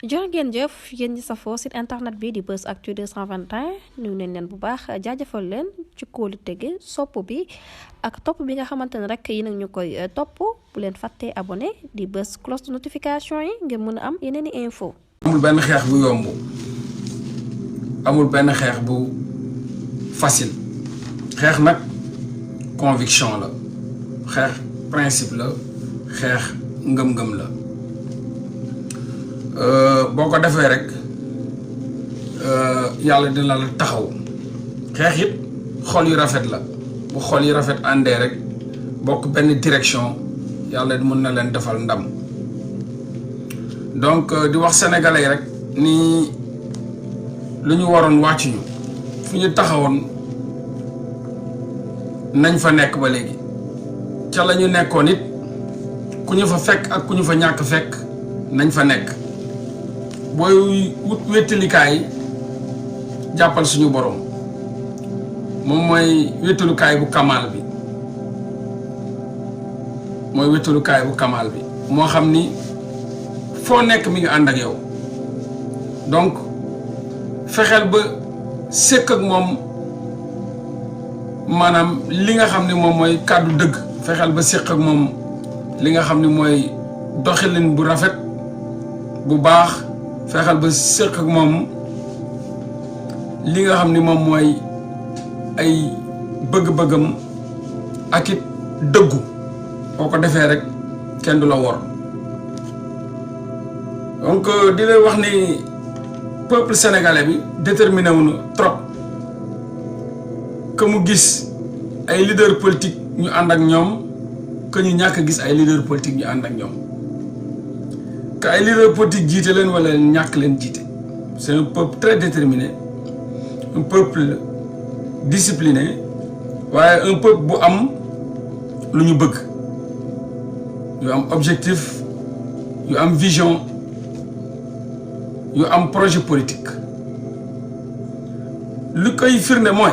jërë ngeen jëf yéen ñi safoo site internet bi di Buzz Actu 221 nuyu nañ leen bu baax jaajëfal leen ci kóolu tege sopp bi ak topp bi nga xamante ne rek yi nag ñu koy topp bu leen fàttee abonné di bës cloche de notification yi ngeen mën a am yeneen i info. amul benn xeex bu yomb amul benn xeex bu facile xeex nag conviction la xeex principe la xeex ngëm-ngëm la. boo ko defee rek yàlla dina la taxaw xeex it xol yu rafet la bu xol yu rafet àndee rek bokk benn direction yàlla mën na leen defal ndam donc di wax sénégalais yi rek ni lu ñu waroon wàcc ñu fu ñu taxawoon nañ fa nekk ba léegi ca la ñu nekkoon it ku ñu fa fekk ak ku ñu fa ñàkk fekk nañ fa nekk booy wut wéttalikaay jàppal suñu borom moom mooy wéttalukaay bu kamaal bi mooy wéttalukaay bu kamaal bi moo xam ni foo nekk mi ngi ànd ak yow donc fexeel ba sëkk ak moom maanaam li nga xam ni moom mooy kàddu dëgg fexeel ba sëkk ak moom li nga xam ni mooy doxalin bu rafet bu baax fexeel ba sëkk ak moom li nga xam ni moom mooy ay bëgg-bëggam ak it dëggu boo ko defee rek kenn du la wor donc di lay wax ni peuple sénégalais bi déterminé wu na trop que mu gis ay leader politique ñu ànd ak ñoom que ñu ñàkk gis ay leader politique ñu ànd ak ñoom que ay leader politique jiite leen wala ñàkk leen jiite c'est un peuple très déterminé un peuple discipliné waaye un peuple bu am lu ñu bëgg yu am objectif yu am vision yu am projet politique lu koy firnde mooy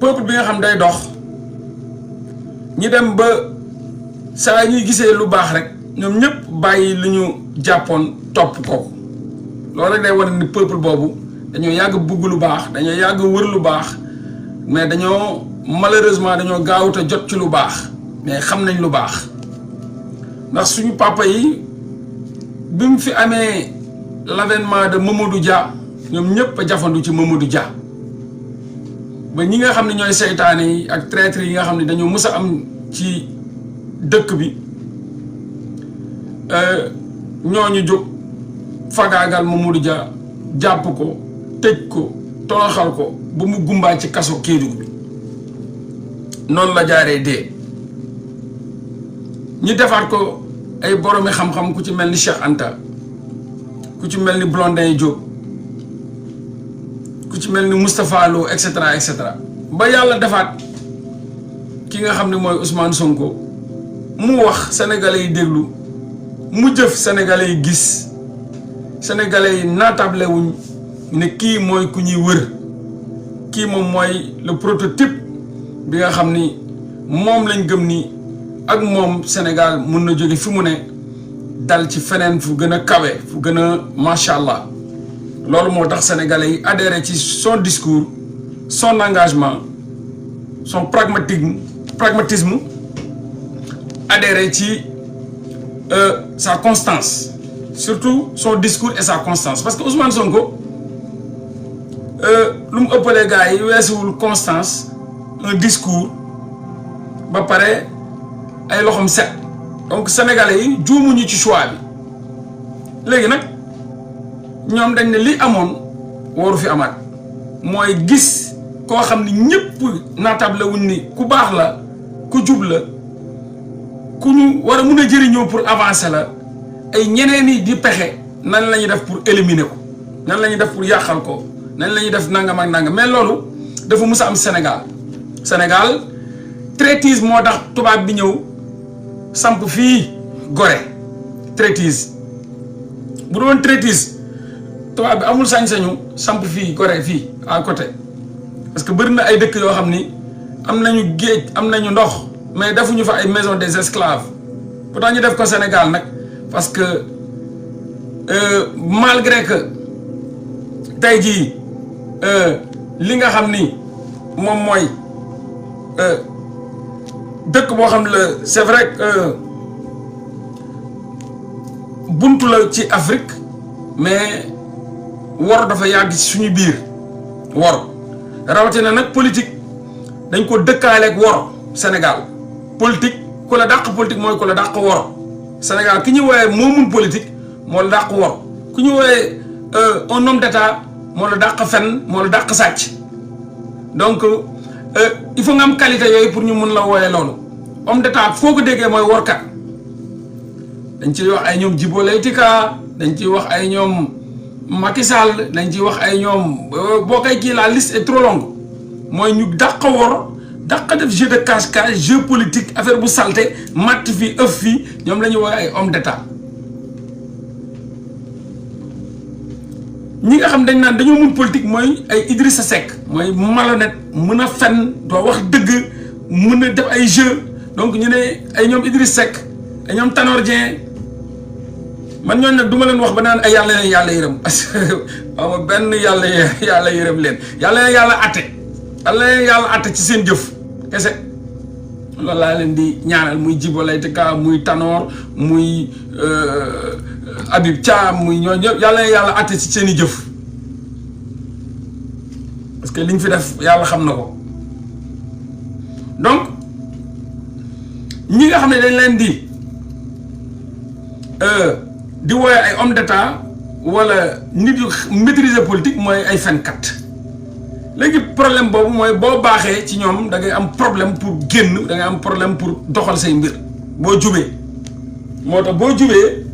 peuple bi nga xam day dox ñi dem ba saa ñuy gisee lu baax rek ñoom ñëpp bàyyi lu ñu jàppoon topp kooku loolu rek day wane ni peuple boobu dañoo yàgg bugg lu baax dañoo yàgg wër lu baax mais dañoo malheureusement dañoo gaawut a jot ci lu baax mais xam nañ lu baax ndax suñu papa yi bi mu fi amee l'avènement de Mamadou Dia ñoom ñëpp a jafandu ci Mamadou Dia ba ñi nga xam ne ñooy seytaane yi ak traître yi nga xam ne dañoo mës a am ci dëkk bi ñooñu jóg fagaagal Mamadou Dia jàpp ko tëj ko toroxal ko ba mu gumbaa ci kaso Kédougou bi noonu la jaaree dee ñi defaat ko ay boromi xam-xam ku ci mel ni Cheikh Anta ku ci mel ni Blondin Diop ku ci mel ni Moustapha Lo et cetera ba yàlla defaat ki nga xam ne mooy Ousmane Sonko mu wax sénégalais yi déglu mu jëf sénégalais yi gis sénégalais yi naatable wuñ ne kii mooy ku ñuy wër kii moom mooy le prototype bi nga xam ni moom lañ gëm ni ak moom Sénégal mun na jóge fi mu ne dal ci feneen fu gën a kawe fu gën a macha allah loolu moo tax sénégalais yi adhéré ci son discours son engagement son pragmatisme adhéré ci sa constance surtout son discours et sa constance parce que Ousmane Sonko lu mu ëppalee gars yi weesuwul constance un discours ba pare ay loxom set donc sénégalais yi juumuñu ci choix bi léegi nag ñoom dañ ne li amoon waru fi amaat mooy gis koo xam ni ñëpp naatable wuñ ni ku baax la ku jub la ku ñu war a mun a jëriñoo pour avancer la ay ñeneen yi di pexe nan la ñuy def pour éliminer ko nan la ñuy def pour yàqal ko nan la ñuy def nangam ak nangam mais loolu dafa mus a am Sénégal traîtrise moo tax tubaab bi ñëw samp fii Gorée traîtrise bu doon traîtrise tubaab bi amul sañ-sañu samp fii Gorée fii à côté parce que bëri na ay dëkk yoo xam ni am nañu géej am nañu ndox mais defuñu fa ay maison des esclaves pourtant ñu def ko Sénégal nag parce que malgré que tey jii li nga xam ni moom mooy dëkk boo xam la c'est vrai que buntu la ci Afrique mais wor dafa yàgg ci suñu biir wor rawatina nag politique dañ ko dëkkaaleeg wor Sénégal politique ku la dàq politique mooy ku la dàq wor Sénégal ki ñu wooyee moo mun politique moo la dàq wor ku ñu wooyee un homme d'état moo la dàq fen moo la dàq sàcc donc il faut nga am qualité yooyu pour ñu mun la wooyee loolu homme d'état foo ko déggee mooy workat dañ ciy wax ay ñoom Djibo Leyti Ka dañ ciy wax ay ñoom Macky Sall dañ ciy wax ay ñoom boo koy kii la liste est trop longue mooy ñu dàq wor dàq def jeu de cache-cache jeu politique affaire bu salté matt fii ëf fii ñoom la ñuy woowee ay homme d'état ñi nga xam dañ naan dañoo mun politique mooy ay Idrissa Seck mooy malhonnête mën a fen doo wax dëgg mën a def ay jeu donc ñu ne ay ñoom Idrissa Seck ay ñoom Tanor Dieng man ñooñu nag du ma leen wax ba naan ay yàlla yërëm parce que aw benn yàlla yërëm leen yàlla atte ci seen jëf kese loolu laa leen di ñaanal muy Djibo Leyti Ka muy Tanor muy Habib Thiam muy ñooñu ñëpp yàlla atte ci seen i jëf parce que liñ fi def yàlla xam na ko donc ñi nga xam ne dañ leen di wooye ay homme d'état wala nit yu maîtriser politique mooy ay fenkat léegi problème boobu mooy boo baaxee ci ñoom da ngay am problème pour génn da ngay am problème pour doxal say mbir boo jubee moo tax boo jubee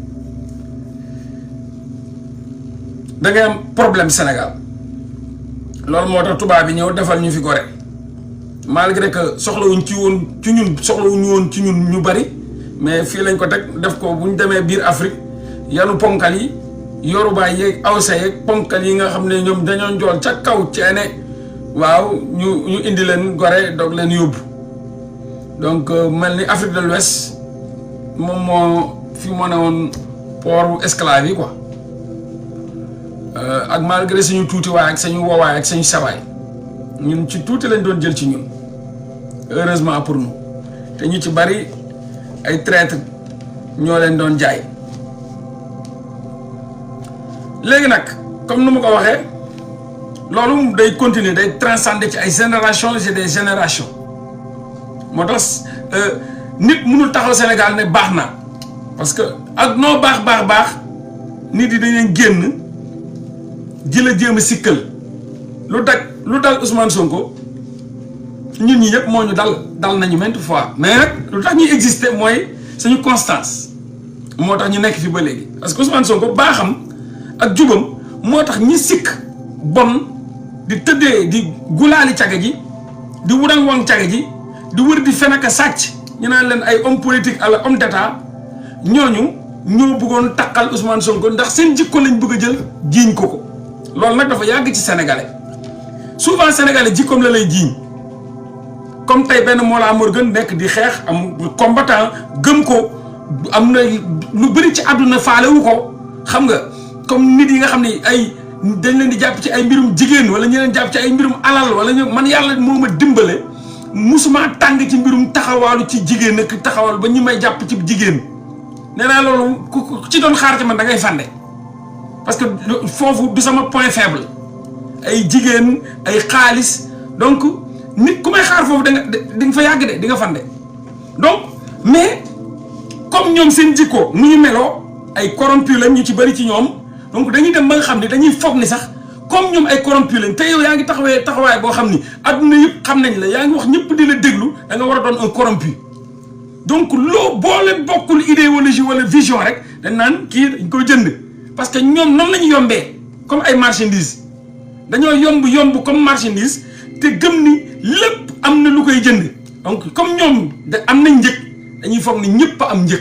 da ngay am problème Sénégal loolu moo tax tubaab bi ñëw defal ñu fi gore malgré que soxlawuñ ci ñun ñu bari mais fii lañ ko teg def ko bu ñu demee biir Afrique yanu ponkal yi yorubaay yeeg awsa yeeg ponkal yi nga xam ne ñoom dañoo njool ca kaw ceene waaw ñu indi leen gore doog leen yóbbu donc mel ni Afrique de l'Ouest moom moo fi moo ne woon port esclave yi quoi ak malgré suñu tuuti waay ak suñu woowaay ak suñu sawaay ñun ci tuuti lañ doon jël ci ñun heureusement pour nous te ñu ci bari ay traître ñoo leen doon jaay léegi nag comme nu ma ko waxee loolu day continuer day transcender ci ay générations et des générations moo tax nit mënul taxaw Sénégal ne baax na parce que ak noo baax nit yi dañuy génn ji la jéem a sikkal lu dal Ousmane Sonko ñun ñi ñëpp moo ñu dal nañu maintes fois mais nag lu tax ñuy exister mooy suñu constance moo tax ñu nekk fi ba léegi parce que Ousmane Sonko baaxam ak jubam moo tax ñi sikk bon di tëddee di gulaali caga ji di wurang-wang caga ji di wër di fen ak a sàcc ñu naan leen ay homme politique ala homme d'état ñooñu ñoo bëggoon takkal Ousmane Sonko ndax seen jikko lañ bëgg a jël jiiñ ko loolu nag dafa yàgg ci sénégalais souvent sénégalais jikkoom la lay jiiñ comme tey benn Mollah Morgun nekk di xeex am combattant gëm ko am na lu bëri ci àdduna faalewu ko xam nga comme nit yi nga xam ne ay dañ leen di jàpp ci ay mbirum jigéen wala ñu leen jàpp ci ay mbirum alal wala ñu man yàlla moo ma dimbale musuma tàng ci mbirum taxawaalu ci jigéen ak taxawal ba ñu may jàpp ci jigéen nee naa loolu ku ci doon xaar ci man da ngay fànde parce que foofu du sama point faible ay jigéen ay xaalis donc nit ku may xaar foofu di nga fa yàgg de di nga fande donc mais comme ñoom seen jikko nu ñu meloo ay corrompu lañ ñu ci bëri ci ñoom donc dañuy dem ba nga xam ne dañuy foog ni sax comme ñoom ay corrompu lañ te yow yaa ngi taxawaay boo xam ni adduna yëpp xam nañ la yaa ngi wax ñëpp di la déglu da nga war a doon un corrompu donc loo boole bokkul idéologie wala vision rek dañ naan kii dañ koy jënd parce que ñoom noonu la ñu yombee comme ay marchandises dañoo yomb comme marchandise te gëm ni lépp am na lu koy jënd donc comme ñoom am nañ njëg dañuy foog ni ñëpp am njëg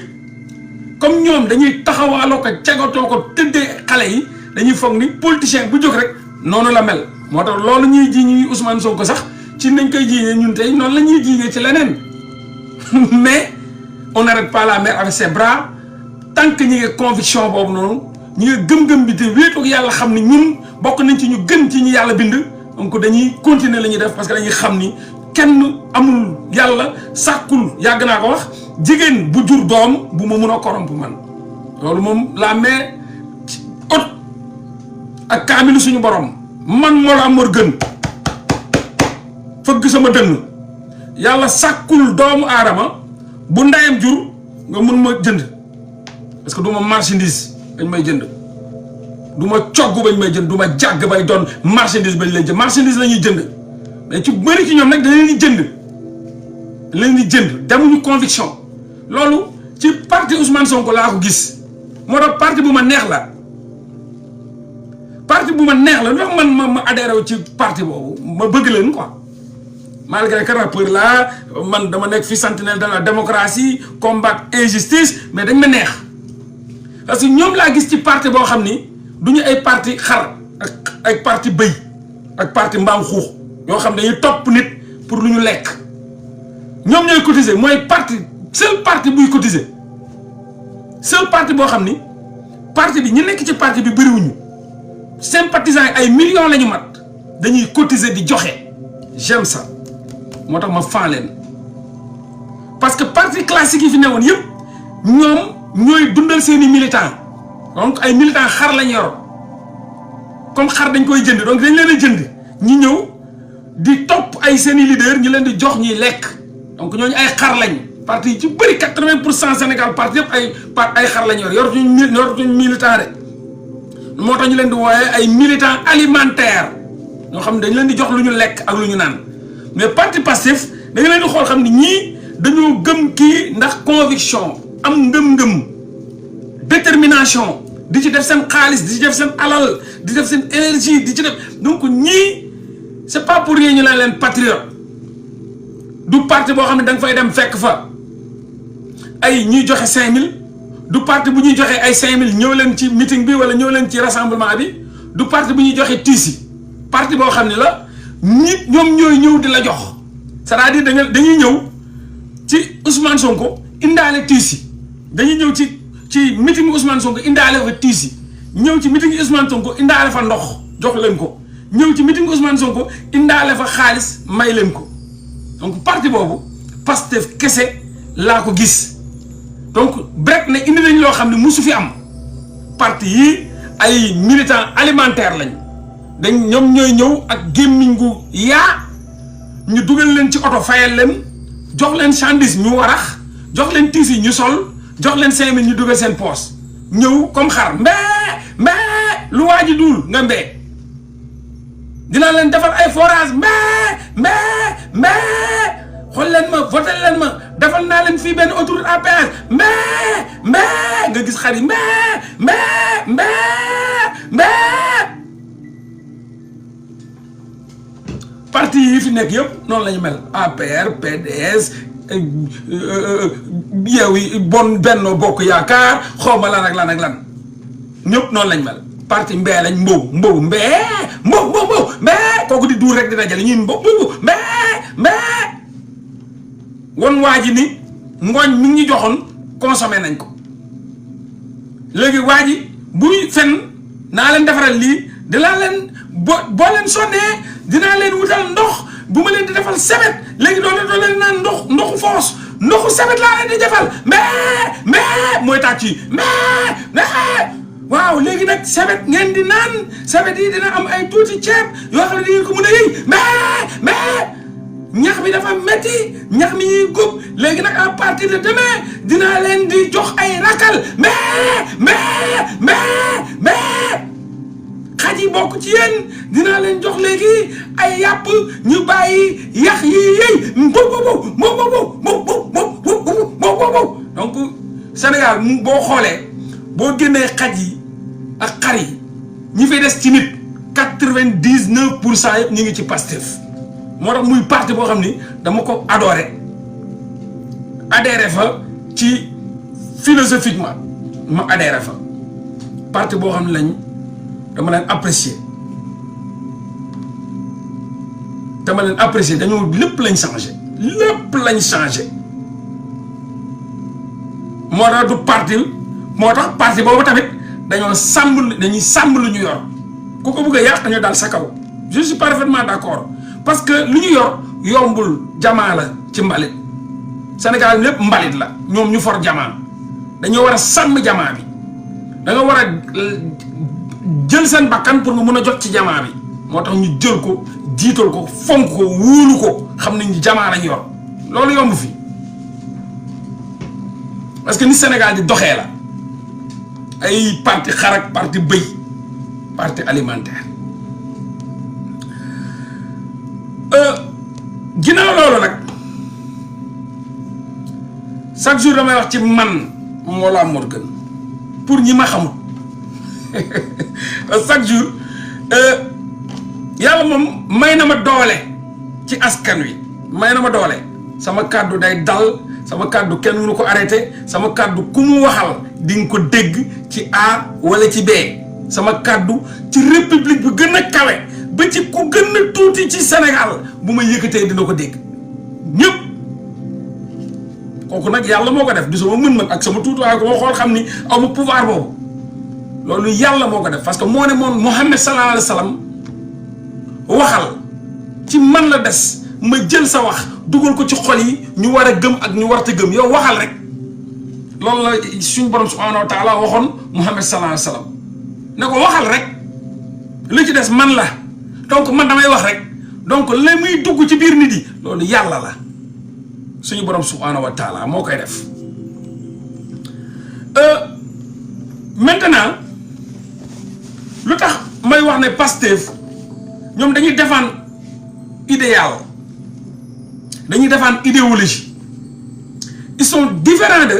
comme ñoom dañuy taxawaaloo ko cagatoo ko tëddee xale yi dañuy foog ni politicien bu jóg rek noonu la mel moo tax loolu ñuy ji ñuy Ousmane Sonko sax ci nañ koy jiiñee ñun tey noonu la ñuy jiiñee ci leneen mais on n'arrête pas la mer avec ses bras tant que ñi ngi conviction boobu noonu ñi ngi gëm-gëm bi te wéetoog yàlla xam ni ñun bokk nañ ci ñu gën ci ñi yàlla bind donc dañuy continuer la ñuy def parce que dañuy xam ni kenn amul yàlla sàkkul yàgg naa ko wax jigéen bu jur doom bu ma mun a corrompre man loolu moom la main haute ak kaamilu suñu borom man moo la amor gën fëgg sama dënn yàlla sàkkul doomu aadama bu ndayam jur nga mun ma jënd parce que du ma marchandise bañ may jënd du ma cogg bañ may jënd du ma jàgg bay doon marchandise bañ lay jënd marchandise la ñuy jënd mais ci bëri ci ñoom nag da leen di jënd da leen di jënd demuñu conviction loolu ci parti Ousmane Sonko laa ko gis moo tax parti bu ma neex la parti bu ma neex la lu tax man ma adhéré wu ci parti boobu ma bëgg leen quoi malgré que rappeur la man dama nekk fi sentinelle de la démocratie combat injustice mais dañ ma neex parce que ñoom laa gis ci parti boo xam ni duñu ay parti xar ak ay parti bëy ak parti mbaam xuux yoo xam ne dañuy topp nit pour lu ñu lekk ñoom ñooy cotiser mooy parti seul parti buy cotiser seul parti boo xam ni parti bi ñi nekk ci parti bi bëriwuñu sympathisants yi ay millions la ñu mat dañuy cotiser di joxe j'aime ça moo tax ma fan leen parce que parti classique yi fi newoon yëpp ñoom ñooy dundal seeni militants donc ay militants xar lañ yor comme xar dañ koy jënd donc dañ leen a jënd ñi ñëw di topp ay seeni leader ñu leen di jox ñuy lekk donc ñooñu ay xar lañ parti yi ci bëri 80% Sénégal parti yëpp ay xar lañ yor suñu militant rek moo tax ñu leen di wooyee ay militants alimentaires ñoo xam ne dañ leen di jox lu ñu lekk ak lu ñu naan mais parti Pastef da nga leen di xool xam ne ñii dañoo gëm kii ndax conviction am ngëm-ngëm détermination di ci def seen xaalis di ci def seen alal di def seen énergie di ci def donc ñii c'est pas pour rien ñu leen patriote du parti boo xam ne da nga fay dem fekk fa ay ñuy joxe 5000 du parti bu ñuy joxe ay 5000 ñëw leen ci meeting bi wala ñëw leen ci rassemblement bi du parti bu ñuy joxe tiisi parti boo xam ne la nit ñoom ñooy ñëw di la jox c'est-à-dire dañuy ñëw ci Ousmane Sonko indaale tiisi dañuy ñëw ci meeting Ousmane Sonko indaale fa tiisi ñëw ci meeting Ousmane Sonko indaale fa ndox jox leen ko ñëw ci meeting Ousmane Sonko indaale fa xaalis may leen ko donc parti boobu Pastef kese laa ko gis donc brek ne indi nañ loo xam ne musu fi am parti yi ay militants alimentaires lañ dañ ñoom ñooy ñëw ak gémmiñ gu yaa ñu dugal leen ci oto fayal leen jox leen chandise ñu warax jox leen tiis yi ñu sol jox leen 5000 ñu dugal seen poos ñëw comme xar mbee lu waa ji duul nga mbee dinaa leen defal ay forage mbee xool leen ma voté leen ma defal naa leen fii benn autoroute à péage mbee nga gis xar yi mbee parti yi fi nekk yëpp noonu la ñu mel APR PDS Yewwi Benno Bokk Yaakaar xawma lan ak lan ñëpp noonu lañ mel parti mbee lañ mbow mbee kooku di duur rek di dajale ñuy mbow mbee won waa ji ni ngooñ mi ngi ñu joxoon consommé nañ ko léegi waa ji buy fen naa leen defaral lii dinaa leen boo leen sonnee dinaa leen wutal ndox bu ma leen di defal sebet léegi doo leen naan ndoxu foos ndoxu sebet laa leen di defal mais mooy tàcc yi mais waaw léegi nag sebet ngeen di naan sebet yi dina am ay tuuti ceeb yoo xam ne di ngeen ko mën a yëy mais ñax bi dafa metti ñax mi ñuy góob léegi nag à partir de demain dinaa leen di jox ay rakal mais xaj yi bokk ci yéen dinaa leen jox léegi ay yàpp ñu bàyyi yax yi yëy donc Sénégal boo xoolee boo génnee xaj yi ak xar yi ñi fay des ci nit 99% yëpp ñu ngi ci Pastef moo tax muy parti boo xam ni dama ko adoré fa ci philosophiquement ma adhéré fa parti boo xam ne dama leen apprécier dañoo lépp lañ changé moo tax du parti moo tax parti boobu tamit dañuy sàmm lu ñu yor ku ko bëgg a yàq dañoo daal sa kaw. Je suis parfaitement d'accord parce que lu ñu yor yombul jamaa la ci mbalit Sénégal lépp mbalit la ñoom ñu for jamaa dañoo war a sàmm jamaa bi da nga war a jël seen bakkan pour nga mën a jot ci jamaa bi moo tax ñu jël ko jiital ko fonk ko wóolu ko xam nañ jamaa lañ yor loolu yomb fi parce que ni Sénégal di doxee la ay parti xarak parti bëy parti alimentaire ginnaaw loolu nag chaque jour damay wax ci man Mollah Morgun pour ñi ma xamul chaque jour yàlla moom may na ma doole ci askan wi may na ma doole sama kàddu day dal sama kàddu kenn mënu ko arrêté sama kàddu ku mu waxal di nga ko dégg ci A wala ci B sama kàddu ci république bu gën a kawe ba ci ku gën a tuuti ci Sénégal bu ma yëkkatee dina ko dégg ñëpp kooku nag yàlla moo ko def du sama mën-mën ak sama tuutiwaay ko ma xool xam ni aw ma pouvoir boobu loolu yàlla moo ko def parce que moo ne moom Muhammad sallallahu alayhi wa sallam waxal ci man la des ma jël sa wax dugal ko ci xol yi ñu war a gëm ak ñu warta gëm yow waxal rek loolu la suñu borom subhanahu wa taala waxoon Muhammad sallallahu alayhi wa sallam ne ko waxal rek li ci des man la donc man damay wax rek donc la muy dugg ci biir nit yi loolu yàlla la suñu borom subhanahu wa taala moo koy def maintenant lu tax may wax ne Pastef ñoom dañuy défendre idéal dañuy défendre idéologie ils sont différents de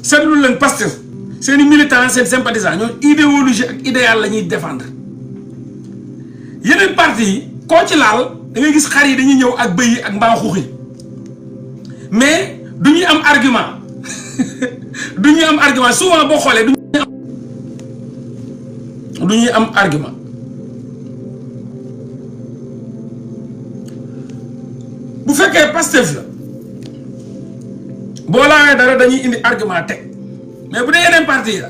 seetlu leen Pastef seeni militants seen sympathisants ñoom idéologie ak idéal la ñuy défendre yeneen parti yi koo ci laal da ngay gis xar yi dañuy ñëw ak bëy yi ak mbaa xuux yi mais du ñuy am argument du ñuy am argument souvent boo xoolee du ñuy am argument bu fekkee Pastef la boo laawee dara dañuy indi argument teg mais bu dee yeneen parti la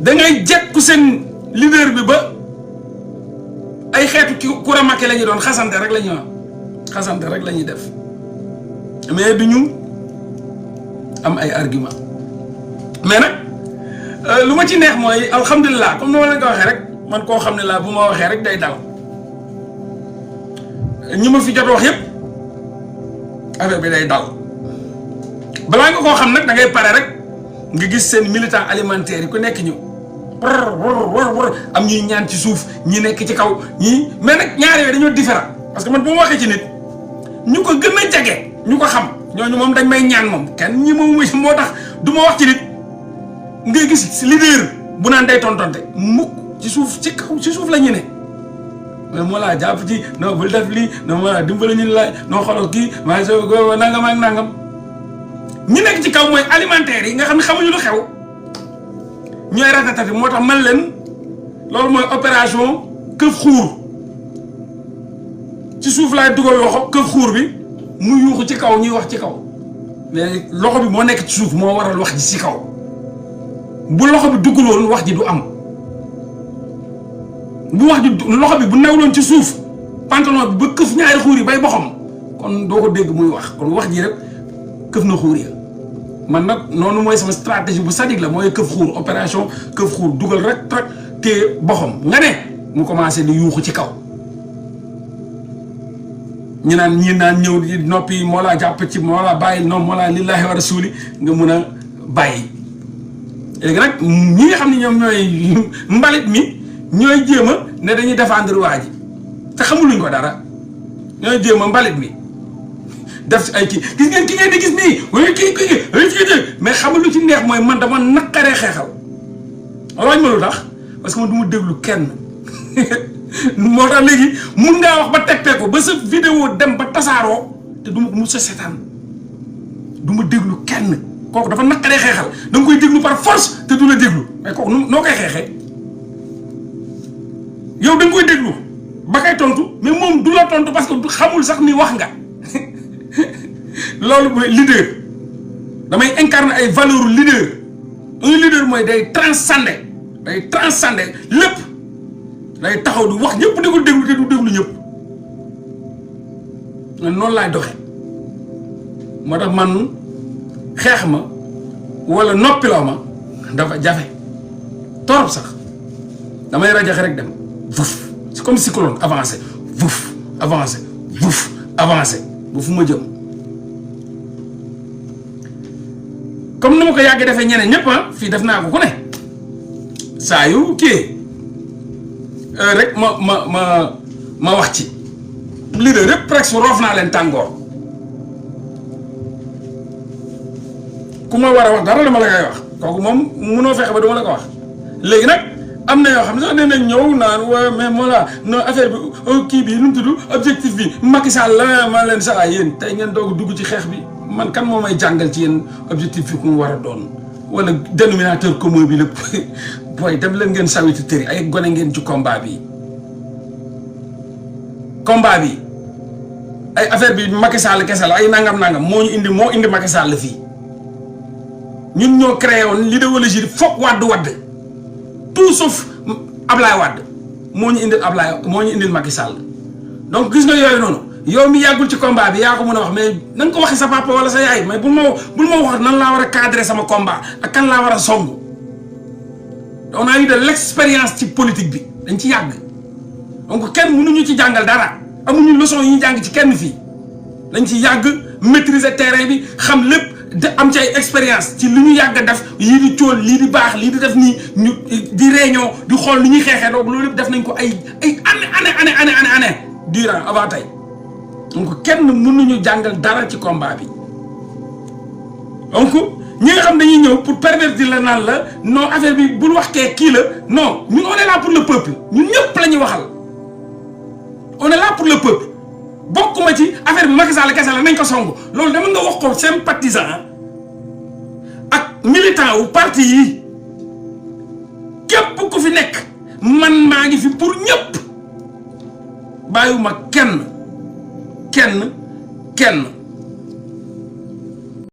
dangay jekku seen leader bi ba ay xeetu ku ramake la ñuy doon xasante rek la ñuy wax xasante rek la ñuy def mais du ñu am ay argument mais nag lu ma ci neex mooy alhamdulilah comme ni ma leen ko waxee rek man koo xam ne laa bu ma waxee rek day dal ñi ma fi jot wax yépp affaire bi day dal balaa nga koo xam nag da ngay pare rek nga gis seen militant alimentaire yi ku nekk ñu am ñuy ñaan ci suuf ñi nekk ci kaw ñii mais nag ñaar yooyu dañoo différent parce que man bu ma waxee ci nit ñu ko gën a jege ñu ko xam ñooñu moom dañ may ñaan moom kenn ñi moom moo tax du ma wax ci nit ngay gis leader bu naan day tontonte mukk ci kaw ci suuf la ñu ne mais moo laa jàpp ci non bul def lii non moo laa dimbali ñu laaj non xoolal kii maa so go nangam ak nangam ñi nekk ci kaw mooy alimentaire yi nga xam ne xamuñu lu xew ñooy ratatati moo tax man leen loolu mooy opération këf xuur ci suuf laay dugal loxo këf xuur bi mu yuuxu ci kaw ñuy wax ci kaw mais loxo bi moo nekk ci suuf moo waral wax ji ci kaw bu loxo bi dugguloon wax ji du am bu wax ji loxo bi bu newloon ci suuf pantalon bi ba këf ñaari xuur yi bay boxam kon doo ko dégg muy wax kon wax ji rek këf na xuur ya man nag noonu mooy sama stratégie bu sadik la mooy këf xuur opération këf xuur dugal rek te boxam nga ne mu commencé di yuuxu ci kaw ñu naan ñi naan ñëw di noppi moo laa jàpp ci moo laa bàyyi non moo laa lillahi wa rasuli nga mun a bàyyi léegi nag ñi nga xam ne ñoom ñooy mbalit mi ñooy jéem a ne dañuy défendre waa ji te xamuluñ ko dara ñooy jéem a mbalit mi def ci ay kii gis ngeen ki ngeen di gis nii wala kii mais xamul lu ci neex mooy man dama naqaree xeexal wañ ma lu tax parce que man du ma déglu kenn moo tax léegi mun ngaa wax ba tegtee ko ba sa vidéo dem ba tasaaroo te du ma ko mu sa seetaan du ma déglu kenn kooku dafa naqaree xeexal da nga koy déglu par force te du la déglu mais kooku noo koy xeexee yow da nga koy déglu ba kay tontu mais moom du la tontu parce que xamul sax ni wax nga loolu mooy leader damay incarner ay valeurs leader un leader mooy day transcender lépp day taxaw du wax ñëpp di ko déglu te du déglu ñëpp man noonu laay doxe moo tax man xeex ma wala noppiloo ma dafa jafe torop sax damay rajaxe rek dem vuf c'est comme cyclone avancé vuf avancé bu fu ma jëm comme ni ma ko yàggee defee ñeneen ñëpp fii def naa ko ku ne saa yu kii rek ma wax ci leader yëpp presque roof naa leen tàngoor ku ma war a wax dara dama la koy wax kooku moom munoo fexe ba duma la ko wax léegi nag am na yoo xam ne sax dinañ ñëw naan waa mais voilà non affaire bi kii bi nu mu tudd objectif bi Macky Sall la ma leen saa yéen tey ngeen doog dugg ci xeex bi man kan moo may jàngal ci yéen objectif bi ku mu war a doon wala dénominateur commun bi lépp booy dem leen ngeen sawiti tëri ay gone ngeen ci combat bi ay affaire bi Macky Sall kese la ay nangam moo indi Macky Sall fii ñun ñoo créé woon l'idéologie foog wadd tout sauf Ablaye Wade moo ñu indil Macky Sall donc gis nga yooyu noonu yow mi yàggul ci combat bi yaa ko mën a wax mais na nga ko waxee sa papa wala sa yaay mais bul ma wax nan laa war a cadrer sama combat ak kan laa war a song on a eu de l'expérience ci politique bi dañ ci yàgg donc kenn mënuñu ci jàngal dara amuñu leçon yi ñu jàng ci kenn fii dañ ci yàgg maîtriser terrain bi xam lépp de am ci ay expérience ci li ñu yàgg a def yii di cóol lii di baax lii di def nii ñu di réunion di xool li ñuy xeexee donc loolu lépp def nañ ko ay année durant avant tey donc kenn mënuñu jàngal dara ci combat bi donc ñi nga xam dañuy ñëw pour pervertir la naan la non affaire bi bul wax kii la non ñun on est là pour le peuple ñun ñëpp la ñuy waxal on est là pour le peuple bokkuma ci affaire bi Macky Sall kese la nañ ko song loolu dama nga wax ko sympathisant ak militant wu parti yi képp ku fi nekk man maa ngi fi pour ñëpp bàyyiwuma kenn